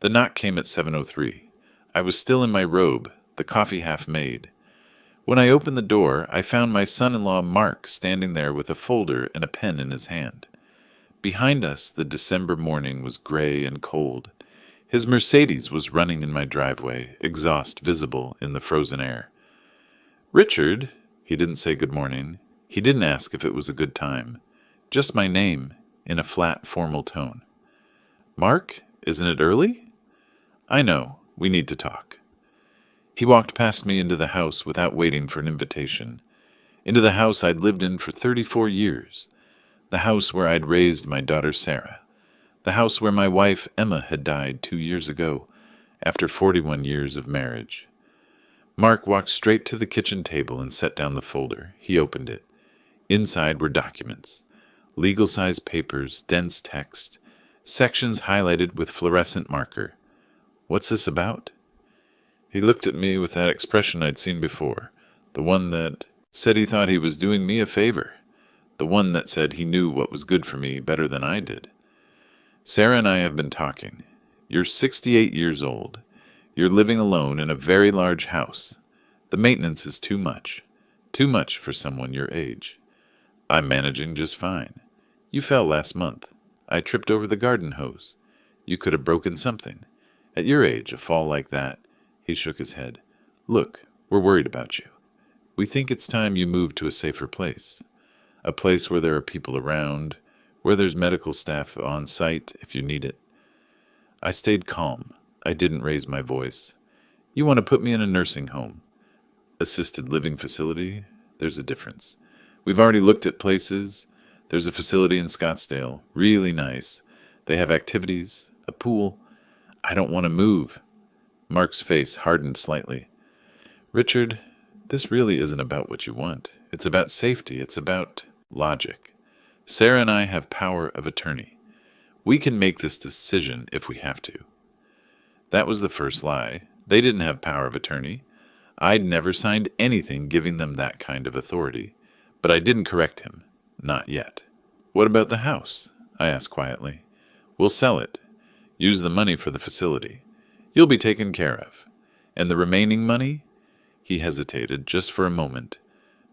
The knock came at 7:03. I was still in my robe, the coffee half made. When I opened the door, I found my son-in-law Mark standing there with a folder and a pen in his hand. Behind us, the December morning was gray and cold. His Mercedes was running in my driveway, exhaust visible in the frozen air. "Richard," he didn't say good morning. He didn't ask if it was a good time. Just my name, in a flat, formal tone. "Mark, isn't it early?" "I know. We need to talk." He walked past me into the house without waiting for an invitation. Into the house I'd lived in for 34 years. The house where I'd raised my daughter Sarah. The house where my wife Emma had died 2 years ago, after 41 years of marriage. Mark walked straight to the kitchen table and set down the folder. He opened it. Inside were documents. Legal-sized papers, dense text, sections highlighted with fluorescent marker. "What's this about?" He looked at me with that expression I'd seen before, the one that said he thought he was doing me a favor, the one that said he knew what was good for me better than I did. "Sarah and I have been talking. You're 68 years old. You're living alone in a very large house. The maintenance is too much for someone your age. I'm managing just fine. You fell last month. I tripped over the garden hose. You could have broken something. At your age, a fall like that." He shook his head. "Look, we're worried about you. We think it's time you moved to a safer place. A place where there are people around, where there's medical staff on site if you need it." I stayed calm. I didn't raise my voice. "You want to put me in a nursing home? Assisted living facility? There's a difference. We've already looked at places. There's a facility in Scottsdale. Really nice. They have activities, a pool. I don't want to move." Mark's face hardened slightly. "Richard, this really isn't about what you want. It's about safety. It's about logic. Sarah and I have power of attorney. We can make this decision if we have to." That was the first lie. They didn't have power of attorney. I'd never signed anything giving them that kind of authority. But I didn't correct him. Not yet. "What about the house?" I asked quietly. "We'll sell it. Use the money for the facility. You'll be taken care of. And the remaining money?" He hesitated just for a moment,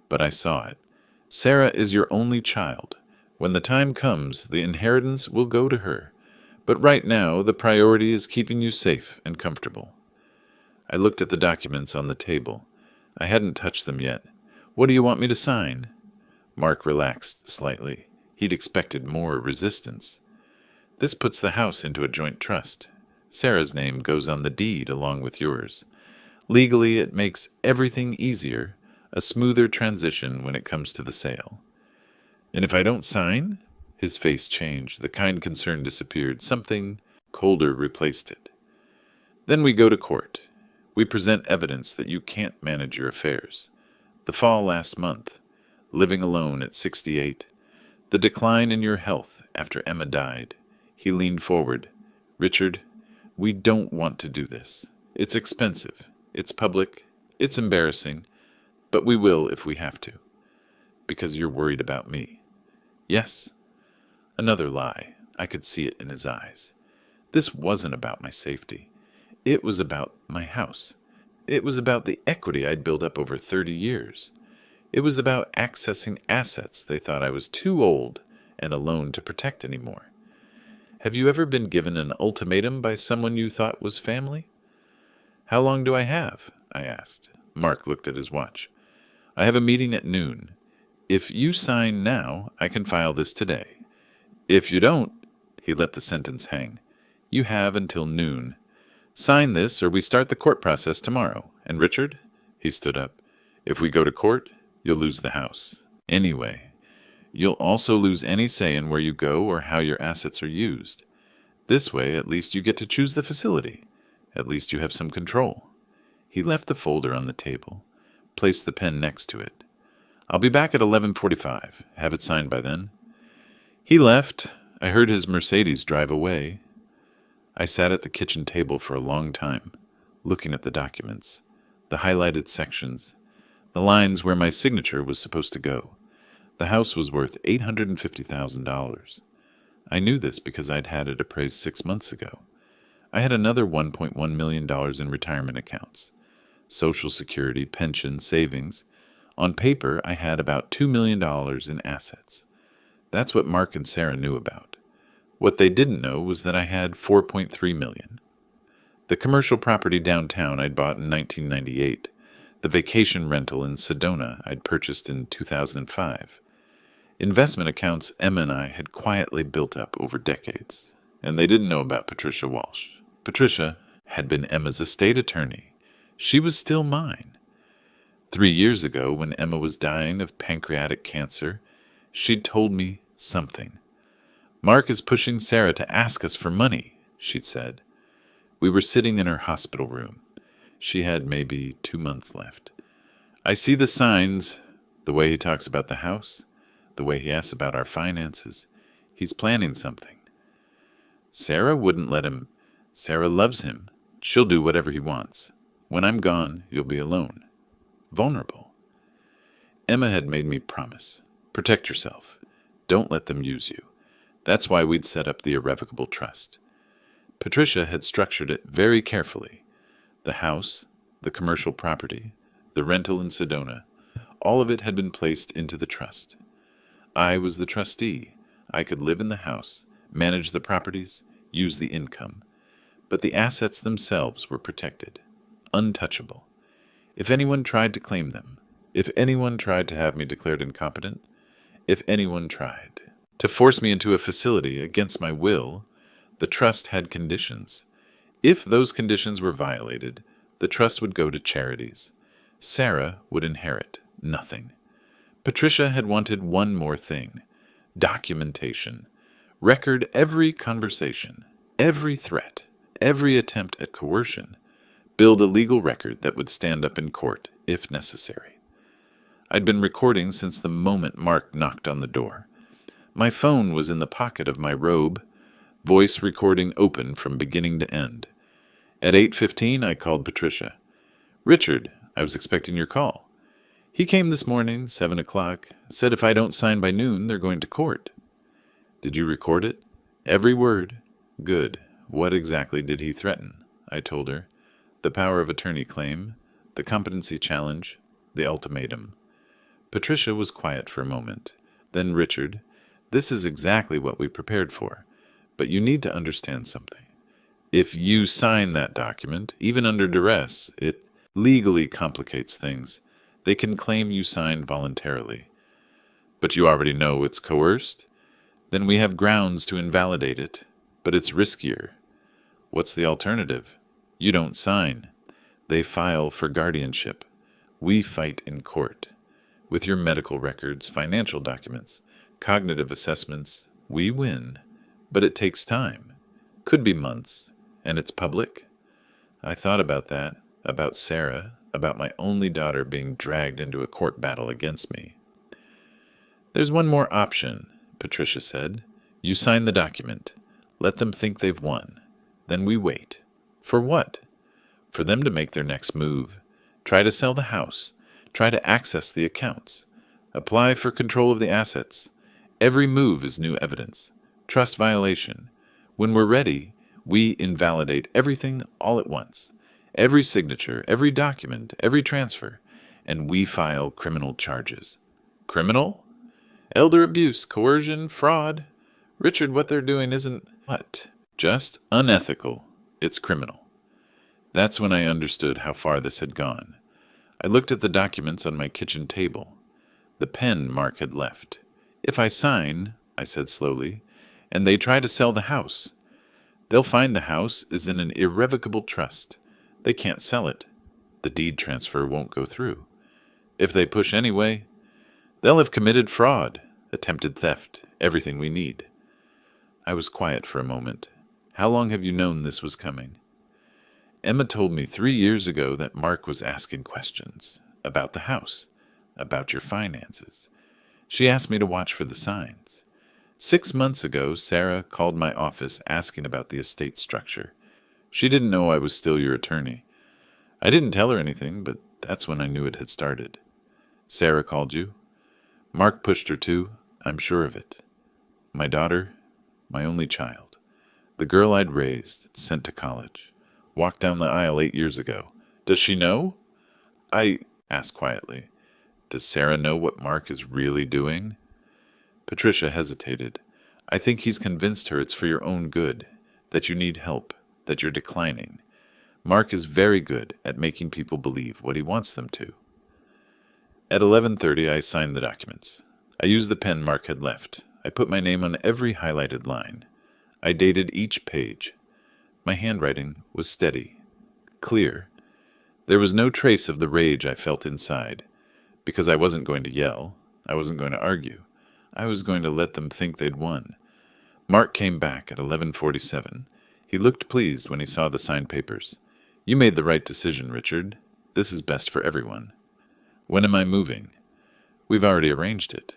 but I saw it. "Sarah is your only child. When the time comes, the inheritance will go to her. But right now, the priority is keeping you safe and comfortable." I looked at the documents on the table. I hadn't touched them yet. "What do you want me to sign?" Mark relaxed slightly. He'd expected more resistance. "This puts the house into a joint trust. Sarah's name goes on the deed along with yours. Legally, it makes everything easier, a smoother transition when it comes to the sale." "And if I don't sign?" His face changed. The kind concern disappeared. Something colder replaced it. "Then we go to court. We present evidence that you can't manage your affairs. The fall last month, living alone at 68, the decline in your health after Emma died." He leaned forward. "Richard, we don't want to do this. It's expensive. It's public. It's embarrassing. But we will if we have to. Because you're worried about me." "Yes." Another lie. I could see it in his eyes. This wasn't about my safety. It was about my house. It was about the equity I'd built up over 30 years. It was about accessing assets they thought I was too old and alone to protect anymore. Have you ever been given an ultimatum by someone you thought was family? "How long do I have?" I asked. Mark looked at his watch. "I have a meeting at noon. If you sign now, I can file this today. If you don't," he let the sentence hang, "you have until noon. Sign this or we start the court process tomorrow. And Richard," he stood up, "if we go to court, you'll lose the house. Anyway, you'll also lose any say in where you go or how your assets are used. This way, at least you get to choose the facility. At least you have some control." He left the folder on the table, placed the pen next to it. "I'll be back at 11:45. Have it signed by then." He left. I heard his Mercedes drive away. I sat at the kitchen table for a long time, looking at the documents, the highlighted sections, the lines where my signature was supposed to go. The house was worth $850,000. I knew this because I'd had it appraised 6 months ago. I had another $1.1 million in retirement accounts, Social Security, pension, savings. On paper, I had about $2 million in assets. That's what Mark and Sarah knew about. What they didn't know was that I had $4.3 million. The commercial property downtown I'd bought in 1998. The vacation rental in Sedona I'd purchased in 2005. Investment accounts Emma and I had quietly built up over decades. And they didn't know about Patricia Walsh. Patricia had been Emma's estate attorney. She was still mine. 3 years ago, when Emma was dying of pancreatic cancer, she'd told me something. "Mark is pushing Sarah to ask us for money," she'd said. We were sitting in her hospital room. She had maybe 2 months left. I see the signs, the way he talks about the house, the way he asks about our finances. He's planning something. Sarah wouldn't let him. Sarah loves him. She'll do whatever he wants. When I'm gone, you'll be alone. Vulnerable. Emma had made me promise. Protect yourself. Don't let them use you. That's why we'd set up the irrevocable trust. Patricia had structured it very carefully. The house, the commercial property, the rental in Sedona, all of it had been placed into the trust. I was the trustee. I could live in the house, manage the properties, use the income. But the assets themselves were protected, untouchable. If anyone tried to claim them, if anyone tried to have me declared incompetent, if anyone tried to force me into a facility against my will, the trust had conditions. If those conditions were violated, the trust would go to charities. Sarah would inherit nothing. Patricia had wanted one more thing: documentation. Record every conversation, every threat, every attempt at coercion. Build a legal record that would stand up in court, if necessary. I'd been recording since the moment Mark knocked on the door. My phone was in the pocket of my robe, voice recording open from beginning to end. At 8:15, I called Patricia. "Richard, I was expecting your call. He came this morning, 7 o'clock, said if I don't sign by noon, they're going to court." "Did you record it?" "Every word." "Good. What exactly did he threaten?" I told her. The power of attorney claim, the competency challenge, the ultimatum. Patricia was quiet for a moment. Then, "Richard, this is exactly what we prepared for. But you need to understand something. If you sign that document, even under duress, it legally complicates things. They can claim you signed voluntarily. But you already know it's coerced? Then we have grounds to invalidate it, but it's riskier. What's the alternative? You don't sign. They file for guardianship. We fight in court. With your medical records, financial documents, cognitive assessments, we win. But it takes time. Could be months. And it's public. I thought about that, about Sarah, about my only daughter being dragged into a court battle against me. "There's one more option," Patricia said. "You sign the document. Let them think they've won. Then we wait. For what? For them to make their next move. Try to sell the house. Try to access the accounts. Apply for control of the assets. Every move is new evidence. Trust violation. When we're ready, we invalidate everything all at once. Every signature, every document, every transfer. And we file criminal charges." "Criminal?" "Elder abuse, coercion, fraud. Richard, what they're doing isn't what? Just unethical. It's criminal." That's when I understood how far this had gone. I looked at the documents on my kitchen table. The pen Mark had left. "If I sign," I said slowly, "and they try to sell the house, they'll find the house is in an irrevocable trust. They can't sell it. The deed transfer won't go through. If they push anyway, they'll have committed fraud, attempted theft, everything we need." I was quiet for a moment. "How long have you known this was coming?" "Emma told me 3 years ago that Mark was asking questions about the house, about your finances. She asked me to watch for the signs. 6 months ago, Sarah called my office asking about the estate structure. She didn't know I was still your attorney. I didn't tell her anything, but that's when I knew it had started." "Sarah called you?" "Mark pushed her to. I'm sure of it. My daughter, my only child. The girl I'd raised, sent to college, walked down the aisle 8 years ago. Does she know? I asked quietly. Does Sarah know what Mark is really doing? Patricia hesitated. I think he's convinced her it's for your own good, that you need help, that you're declining. Mark is very good at making people believe what he wants them to. At 11:30, I signed the documents. I used the pen Mark had left. I put my name on every highlighted line. I dated each page. My handwriting was steady, clear. There was no trace of the rage I felt inside, because I wasn't going to yell. I wasn't going to argue. I was going to let them think they'd won. Mark came back at 11:47. He looked pleased when he saw the signed papers. You made the right decision, Richard. This is best for everyone. When am I moving? We've already arranged it.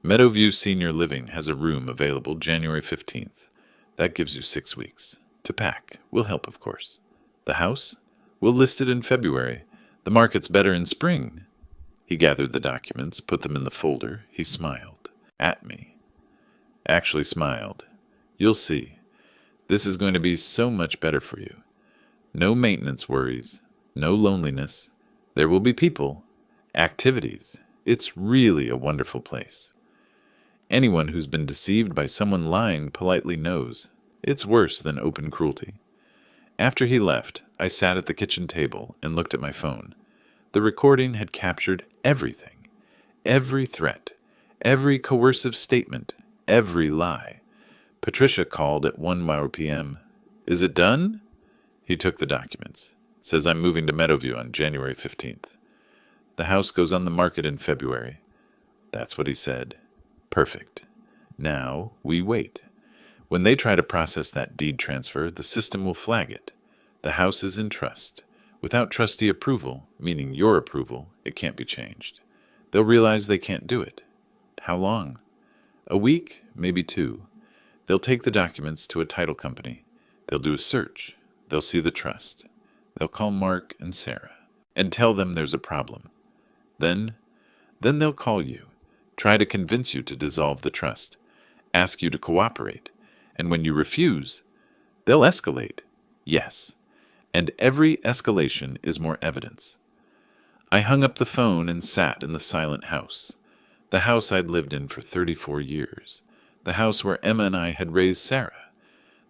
Meadowview Senior Living has a room available January 15th. That gives you 6 weeks. To pack. We'll help, of course. The house? We'll list it in February. The market's better in spring. He gathered the documents, put them in the folder. He smiled. At me. Actually smiled. You'll see. This is going to be so much better for you. No maintenance worries. No loneliness. There will be people. Activities. It's really a wonderful place. Anyone who's been deceived by someone lying politely knows it's worse than open cruelty. After he left, I sat at the kitchen table and looked at my phone. The recording had captured everything. Every threat. Every coercive statement. Every lie. Patricia called at 1 p.m. Is it done? He took the documents. Says I'm moving to Meadowview on January 15th. The house goes on the market in February. That's what he said. Perfect. Now we wait. When they try to process that deed transfer, the system will flag it. The house is in trust. Without trustee approval, meaning your approval, it can't be changed. They'll realize they can't do it. How long? A week, maybe 2. They'll take the documents to a title company. They'll do a search. They'll see the trust. They'll call Mark and Sarah and tell them there's a problem. Then they'll call you, try to convince you to dissolve the trust, ask you to cooperate, and when you refuse, they'll escalate. Yes, and every escalation is more evidence. I hung up the phone and sat in the silent house, the house I'd lived in for 34 years, the house where Emma and I had raised Sarah,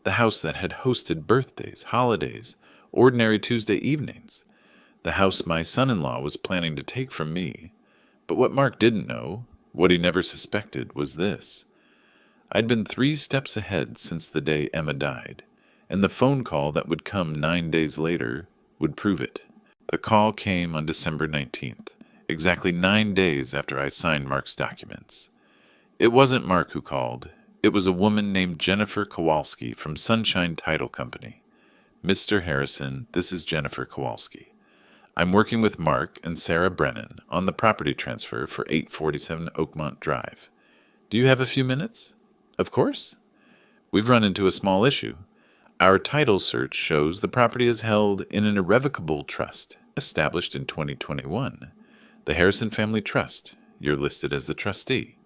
the house that had hosted birthdays, holidays, ordinary Tuesday evenings, the house my son-in-law was planning to take from me. But what Mark didn't know, what he never suspected, was this. I'd been 3 steps ahead since the day Emma died, and the phone call that would come 9 days later would prove it. The call came on December 19th, exactly 9 days after I signed Mark's documents. It wasn't Mark who called. It was a woman named Jennifer Kowalski from Sunshine Title Company. Mr. Harrison, this is Jennifer Kowalski. I'm working with Mark and Sarah Brennan on the property transfer for 847 Oakmont Drive. Do you have a few minutes? Of course. We've run into a small issue. Our title search shows the property is held in an irrevocable trust established in 2021. The Harrison Family Trust. You're listed as the trustee.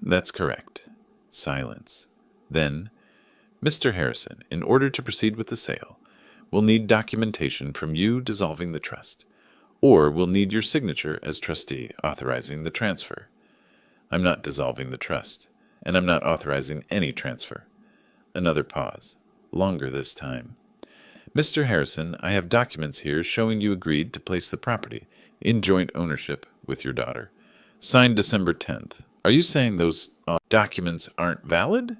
That's correct. Silence. Then, Mr. Harrison, in order to proceed with the sale, we'll need documentation from you dissolving the trust, or we'll need your signature as trustee authorizing the transfer. I'm not dissolving the trust, and I'm not authorizing any transfer. Another pause, longer this time. Mr. Harrison, I have documents here showing you agreed to place the property in joint ownership with your daughter. Signed December 10th. Are you saying those documents aren't valid?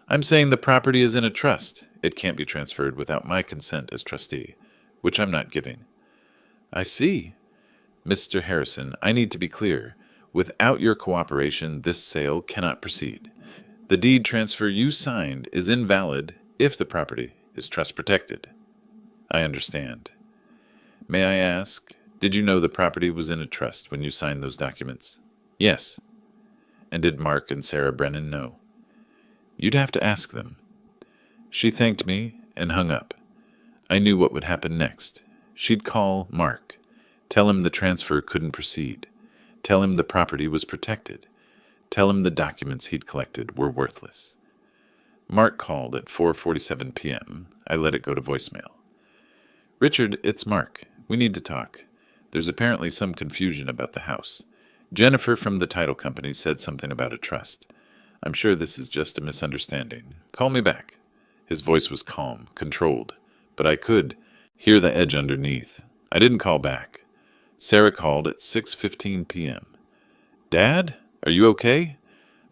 I'm saying the property is in a trust. It can't be transferred without my consent as trustee, which I'm not giving. I see. Mr. Harrison, I need to be clear. Without your cooperation, this sale cannot proceed. The deed transfer you signed is invalid if the property is trust protected. I understand. May I ask, did you know the property was in a trust when you signed those documents? Yes. And did Mark and Sarah Brennan know? You'd have to ask them. She thanked me and hung up. I knew what would happen next. She'd call Mark, tell him the transfer couldn't proceed, tell him the property was protected, tell him the documents he'd collected were worthless. Mark called at 4:47 p.m. I let it go to voicemail. Richard, it's Mark. We need to talk. There's apparently some confusion about the house. Jennifer from the title company said something about a trust. I'm sure this is just a misunderstanding. Call me back. His voice was calm, controlled, but I could hear the edge underneath. I didn't call back. Sarah called at 6:15 p.m. Dad, are you okay?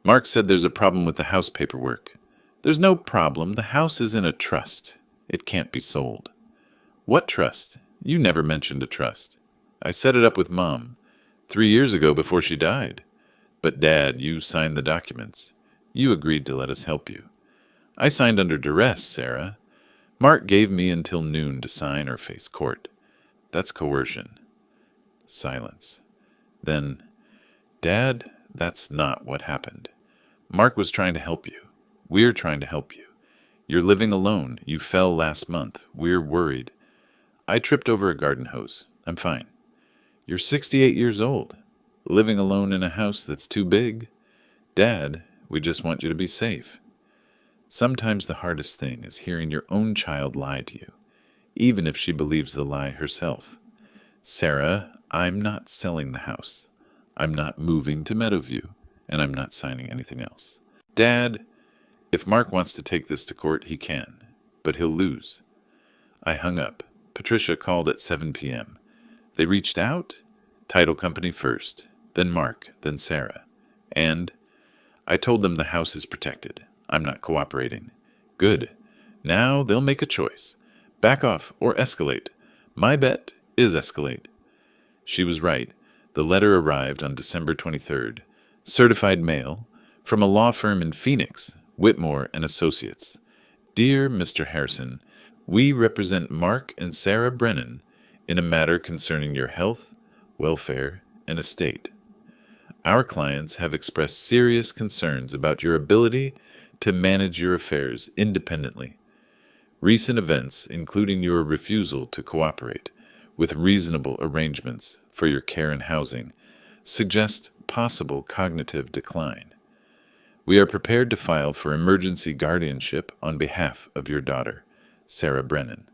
Mark said there's a problem with the house paperwork. There's no problem. The house is in a trust. It can't be sold. What trust? You never mentioned a trust. I set it up with Mom 3 years ago before she died. But Dad, you signed the documents. You agreed to let us help you. I signed under duress, Sarah. Mark gave me until noon to sign or face court. That's coercion. Silence. Then, Dad, that's not what happened. Mark was trying to help you. We're trying to help you. You're living alone. You fell last month. We're worried. I tripped over a garden hose. I'm fine. You're 68 years old, living alone in a house that's too big. Dad, we just want you to be safe. Sometimes the hardest thing is hearing your own child lie to you, even if she believes the lie herself. Sarah, I'm not selling the house. I'm not moving to Meadowview, and I'm not signing anything else. Dad, if Mark wants to take this to court, he can, but he'll lose. I hung up. Patricia called at 7 p.m. They reached out? Title company first, then Mark, then Sarah. And I told them the house is protected. I'm not cooperating. Good. Now they'll make a choice. Back off or escalate. My bet is escalate. She was right. The letter arrived on December 23rd. Certified mail from a law firm in Phoenix, Whitmore and Associates. Dear Mr. Harrison, we represent Mark and Sarah Brennan in a matter concerning your health, welfare, and estate. Our clients have expressed serious concerns about your ability to manage your affairs independently. Recent events, including your refusal to cooperate with reasonable arrangements for your care and housing, suggest possible cognitive decline. We are prepared to file for emergency guardianship on behalf of your daughter, Sarah Brennan.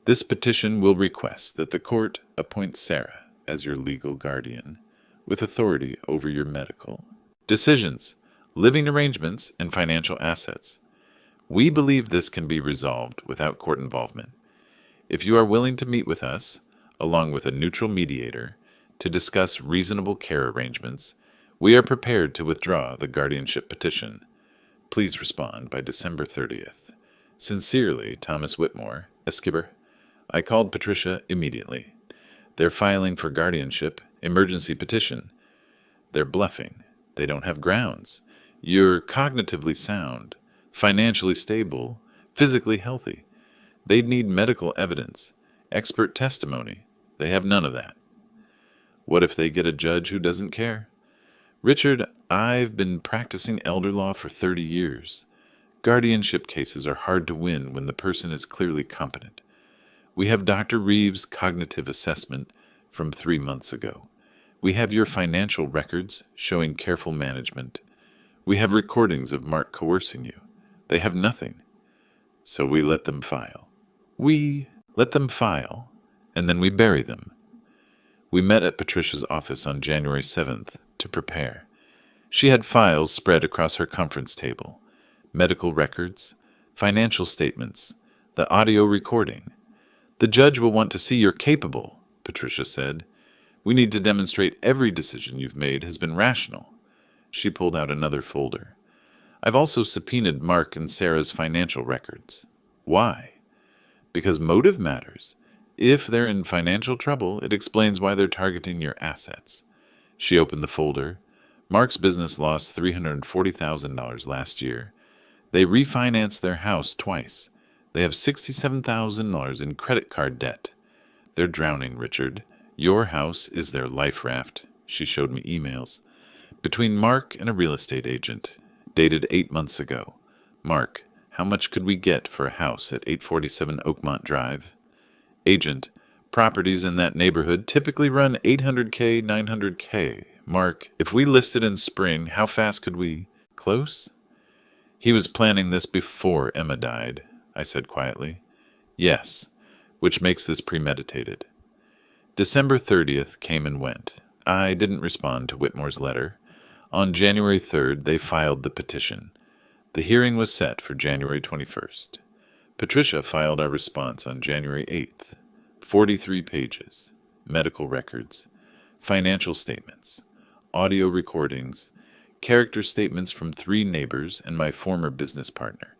This petition will request that the court appoint Sarah as your legal guardian, with authority over your medical decisions, living arrangements, and financial assets. We believe this can be resolved without court involvement. If you are willing to meet with us, along with a neutral mediator, to discuss reasonable care arrangements, we are prepared to withdraw the guardianship petition. Please respond by December 30th. Sincerely, Thomas Whitmore, Esquire. I called Patricia immediately. They're filing for guardianship, emergency petition. They're bluffing. They don't have grounds. You're cognitively sound, financially stable, physically healthy. They'd need medical evidence, expert testimony. They have none of that. What if they get a judge who doesn't care? Richard, I've been practicing elder law for 30 years. Guardianship cases are hard to win when the person is clearly competent. We have Dr. Reeves' cognitive assessment from 3 months ago. We have your financial records showing careful management. We have recordings of Mark coercing you. They have nothing. So we let them file. We let them file, and then we bury them. We met at Patricia's office on January 7th to prepare. She had files spread across her conference table, medical records, financial statements, the audio recording. The judge will want to see you're capable, Patricia said. We need to demonstrate every decision you've made has been rational. She pulled out another folder. I've also subpoenaed Mark and Sarah's financial records. Why? Because motive matters. If they're in financial trouble, it explains why they're targeting your assets. She opened the folder. Mark's business lost $340,000 last year. They refinanced their house twice. They have $67,000 in credit card debt. They're drowning, Richard. Your house is their life raft. She showed me emails. Between Mark and a real estate agent, dated 8 months ago. Mark, how much could we get for a house at 847 Oakmont Drive? Agent, properties in that neighborhood typically run $800K, $900K. Mark, if we listed in spring, how fast could we? Close? He was planning this before Emma died, I said quietly. Yes, which makes this premeditated. December 30th came and went. I didn't respond to Whitmore's letter. On January 3rd, they filed the petition. The hearing was set for January 21st. Patricia filed our response on January 8th. 43 pages. Medical records. Financial statements. Audio recordings. Character statements from 3 neighbors and my former business partner.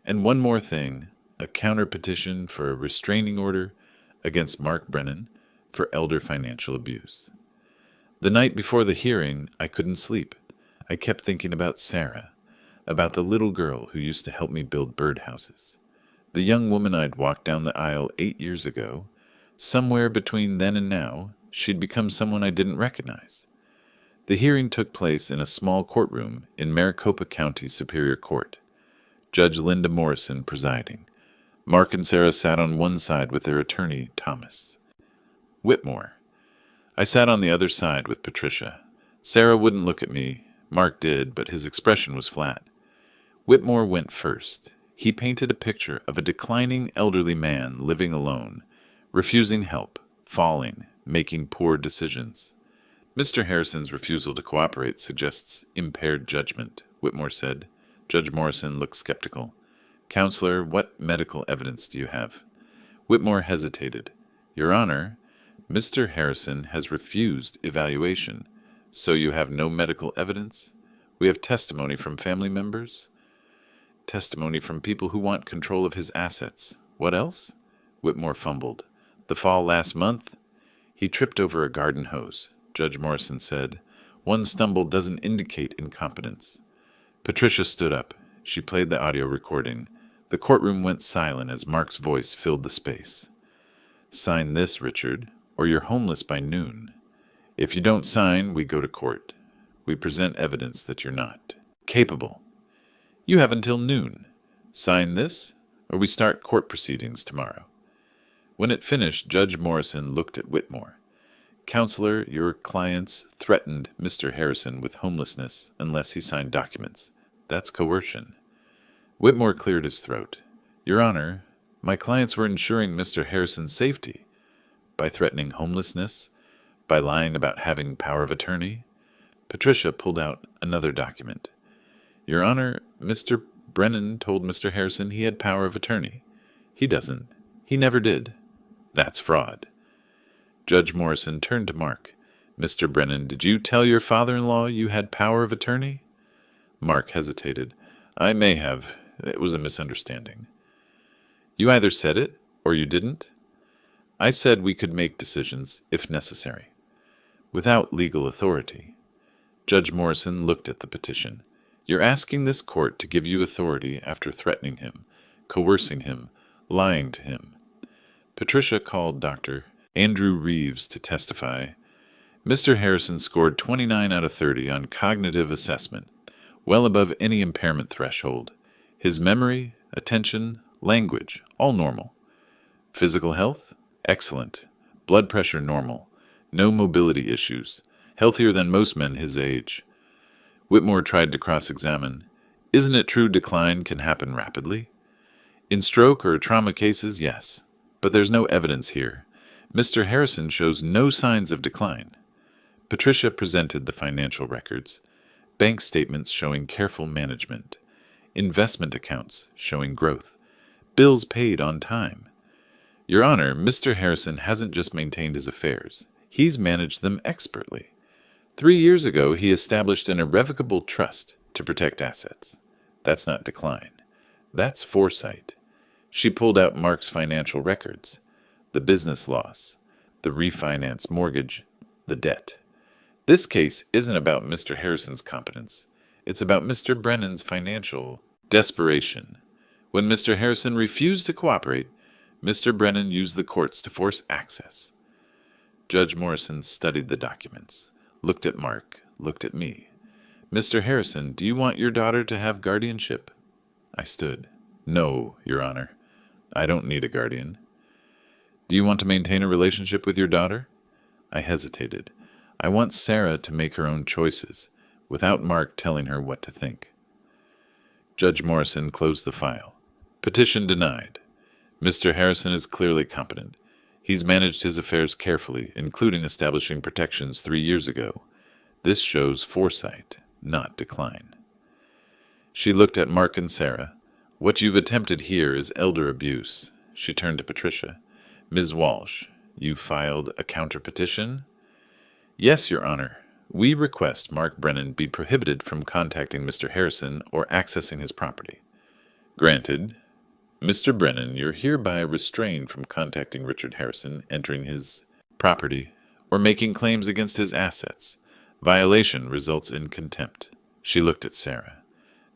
And one more thing, a counter petition for a restraining order against Mark Brennan for elder financial abuse. The night before the hearing, I couldn't sleep. I kept thinking about Sarah, about the little girl who used to help me build birdhouses. The young woman I'd walked down the aisle 8 years ago. Somewhere between then and now, she'd become someone I didn't recognize. The hearing took place in a small courtroom in Maricopa County Superior Court. Judge Linda Morrison presiding. Mark and Sarah sat on one side with their attorney, Thomas. Whitmore. I sat on the other side with Patricia. Sarah wouldn't look at me. Mark did, but his expression was flat. Whitmore went first. He painted a picture of a declining elderly man living alone, refusing help, falling, making poor decisions. Mr. Harrison's refusal to cooperate suggests impaired judgment, Whitmore said. Judge Morrison looked skeptical. Counselor, what medical evidence do you have? Whitmore hesitated. Your Honor, Mr. Harrison has refused evaluation, so you have no medical evidence? We have testimony from family members? Testimony from people who want control of his assets. What else? Whitmore fumbled. The fall last month? He tripped over a garden hose. Judge Morrison said, one stumble doesn't indicate incompetence. Patricia stood up. She played the audio recording. The courtroom went silent as Mark's voice filled the space. Sign this, Richard, or you're homeless by noon. If you don't sign, we go to court. We present evidence that you're not capable. You have until noon. Sign this, or we start court proceedings tomorrow. When it finished, Judge Morrison looked at Whitmore. Counselor, your clients threatened Mr. Harrison with homelessness unless he signed documents. That's coercion. Whitmore cleared his throat. Your Honor, my clients were ensuring Mr. Harrison's safety by threatening homelessness, by lying about having power of attorney. Patricia pulled out another document. Your Honor, Mr. Brennan told Mr. Harrison he had power of attorney. He doesn't. He never did. That's fraud. Judge Morrison turned to Mark. Mr. Brennan, did you tell your father-in-law you had power of attorney? Mark hesitated. I may have. It was a misunderstanding. You either said it, or you didn't. I said we could make decisions, if necessary, without legal authority. Judge Morrison looked at the petition. You're asking this court to give you authority after threatening him, coercing him, lying to him. Patricia called Dr. Andrew Reeves to testify. Mr. Harrison scored 29 out of 30 on cognitive assessment, well above any impairment threshold. His memory, attention, language, all normal. Physical health? Excellent. Blood pressure normal. No mobility issues. Healthier than most men his age. Whitmore tried to cross-examine. Isn't it true decline can happen rapidly? In stroke or trauma cases, yes. But there's no evidence here. Mr. Harrison shows no signs of decline. Patricia presented the financial records. Bank statements showing careful management. Investment accounts showing growth. Bills paid on time. Your Honor, Mr. Harrison hasn't just maintained his affairs. He's managed them expertly. 3 years ago, he established an irrevocable trust to protect assets. That's not decline. That's foresight. She pulled out Mark's financial records. The business loss, the refinance mortgage, the debt. This case isn't about Mr. Harrison's competence. It's about Mr. Brennan's financial desperation. When Mr. Harrison refused to cooperate, Mr. Brennan used the courts to force access. Judge Morrison studied the documents, looked at Mark, looked at me. Mr. Harrison, do you want your daughter to have guardianship? I stood. No, Your Honor. I don't need a guardian. Do you want to maintain a relationship with your daughter? I hesitated. I want Sarah to make her own choices, without Mark telling her what to think. Judge Morrison closed the file. Petition denied. Mr. Harrison is clearly competent. He's managed his affairs carefully, including establishing protections 3 years ago. This shows foresight, not decline. She looked at Mark and Sarah. What you've attempted here is elder abuse. She turned to Patricia. Ms. Walsh, you filed a counter-petition? Yes, Your Honor. We request Mark Brennan be prohibited from contacting Mr. Harrison or accessing his property. Granted. Mr. Brennan, you're hereby restrained from contacting Richard Harrison, entering his property, or making claims against his assets. Violation results in contempt. She looked at Sarah.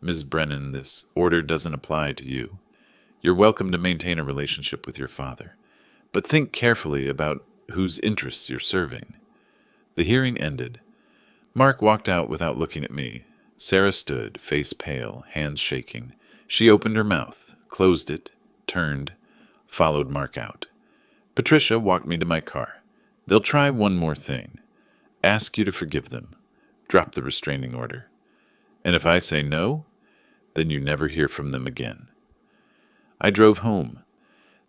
Ms. Brennan, this order doesn't apply to you. You're welcome to maintain a relationship with your father, but think carefully about whose interests you're serving. The hearing ended. Mark walked out without looking at me. Sarah stood, face pale, hands shaking. She opened her mouth, closed it, turned, followed Mark out. Patricia walked me to my car. They'll try one more thing. Ask you to forgive them. Drop the restraining order. And if I say no, then you never hear from them again. I drove home.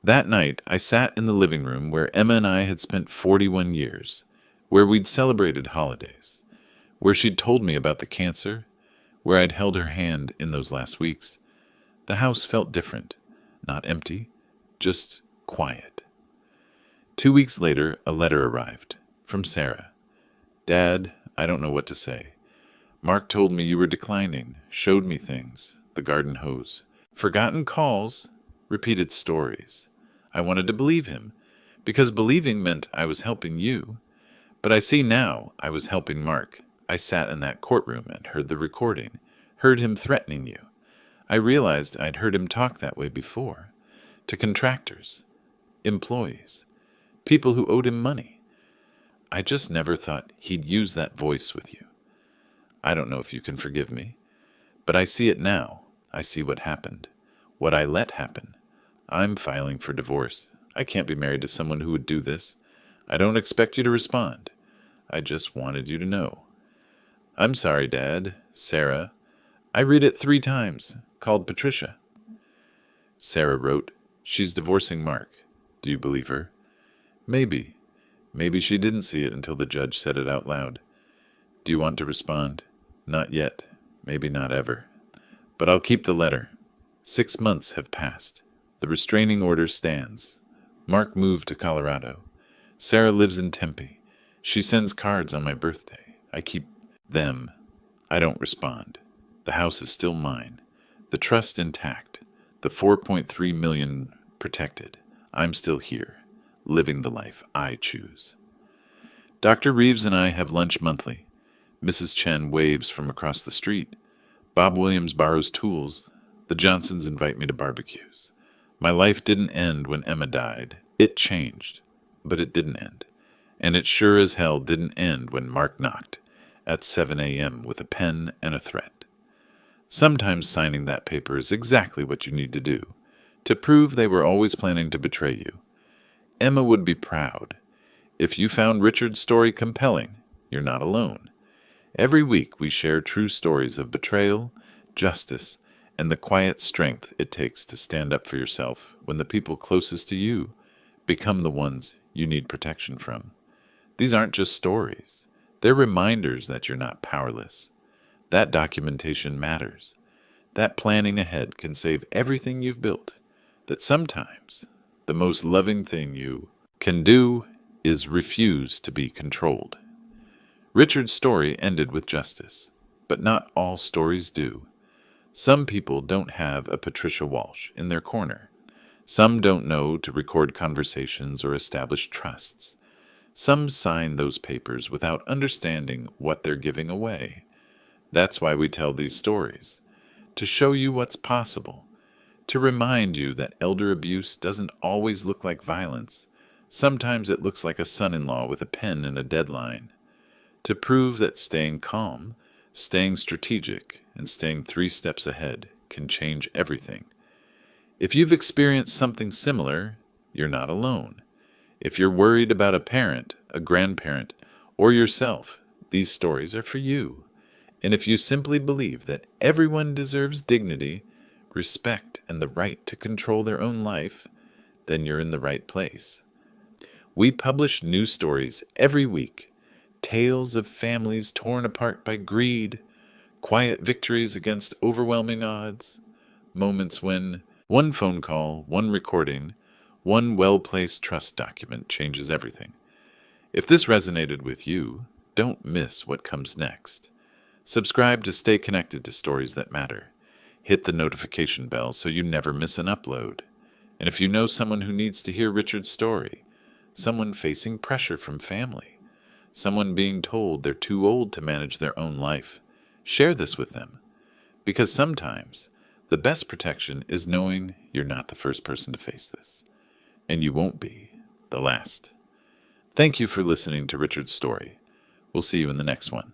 That night, I sat in the living room where Emma and I had spent 41 years, where we'd celebrated holidays, where she'd told me about the cancer, where I'd held her hand in those last weeks. The house felt different, not empty, just quiet. 2 weeks later, a letter arrived, from Sarah. Dad, I don't know what to say. Mark told me you were declining, showed me things, the garden hose. Forgotten calls, repeated stories. I wanted to believe him, because believing meant I was helping you. But I see now I was helping Mark. I sat in that courtroom and heard the recording, heard him threatening you. I realized I'd heard him talk that way before, to contractors, employees, people who owed him money. I just never thought he'd use that voice with you. I don't know if you can forgive me, but I see it now. I see what happened, what I let happen. I'm filing for divorce. I can't be married to someone who would do this. I don't expect you to respond. I just wanted you to know. I'm sorry, Dad. Sarah. I read it 3 times. Called Patricia. Sarah wrote, she's divorcing Mark. Do you believe her? Maybe. Maybe she didn't see it until the judge said it out loud. Do you want to respond? Not yet. Maybe not ever. But I'll keep the letter. 6 months have passed. The restraining order stands. Mark moved to Colorado. Sarah lives in Tempe. She sends cards on my birthday. I keep them. I don't respond. The house is still mine. The trust intact. The $4.3 million protected. I'm still here, living the life I choose. Dr. Reeves and I have lunch monthly. Mrs. Chen waves from across the street. Bob Williams borrows tools. The Johnsons invite me to barbecues. My life didn't end when Emma died. It changed, but it didn't end. And it sure as hell didn't end when Mark knocked at 7 a.m. with a pen and a threat. Sometimes signing that paper is exactly what you need to do, to prove they were always planning to betray you. Emma would be proud. If you found Richard's story compelling, you're not alone. Every week we share true stories of betrayal, justice, and the quiet strength it takes to stand up for yourself when the people closest to you become the ones you need protection from. These aren't just stories. They're reminders that you're not powerless. That documentation matters. That planning ahead can save everything you've built. That sometimes the most loving thing you can do is refuse to be controlled. Richard's story ended with justice, but not all stories do. Some people don't have a Patricia Walsh in their corner. Some don't know to record conversations or establish trusts. Some sign those papers without understanding what they're giving away. That's why we tell these stories, to show you what's possible, to remind you that elder abuse doesn't always look like violence. Sometimes it looks like a son-in-law with a pen and a deadline. To prove that staying calm, staying strategic, and staying 3 steps ahead can change everything. If you've experienced something similar, you're not alone. If you're worried about a parent, a grandparent, or yourself, these stories are for you. And if you simply believe that everyone deserves dignity, respect, and the right to control their own life, then you're in the right place. We publish new stories every week, tales of families torn apart by greed, quiet victories against overwhelming odds, moments when one phone call, one recording, one well-placed trust document changes everything. If this resonated with you, don't miss what comes next. Subscribe to stay connected to stories that matter. Hit the notification bell so you never miss an upload. And if you know someone who needs to hear Richard's story, someone facing pressure from family, someone being told they're too old to manage their own life, share this with them. Because sometimes the best protection is knowing you're not the first person to face this. And you won't be the last. Thank you for listening to Richard's story. We'll see you in the next one.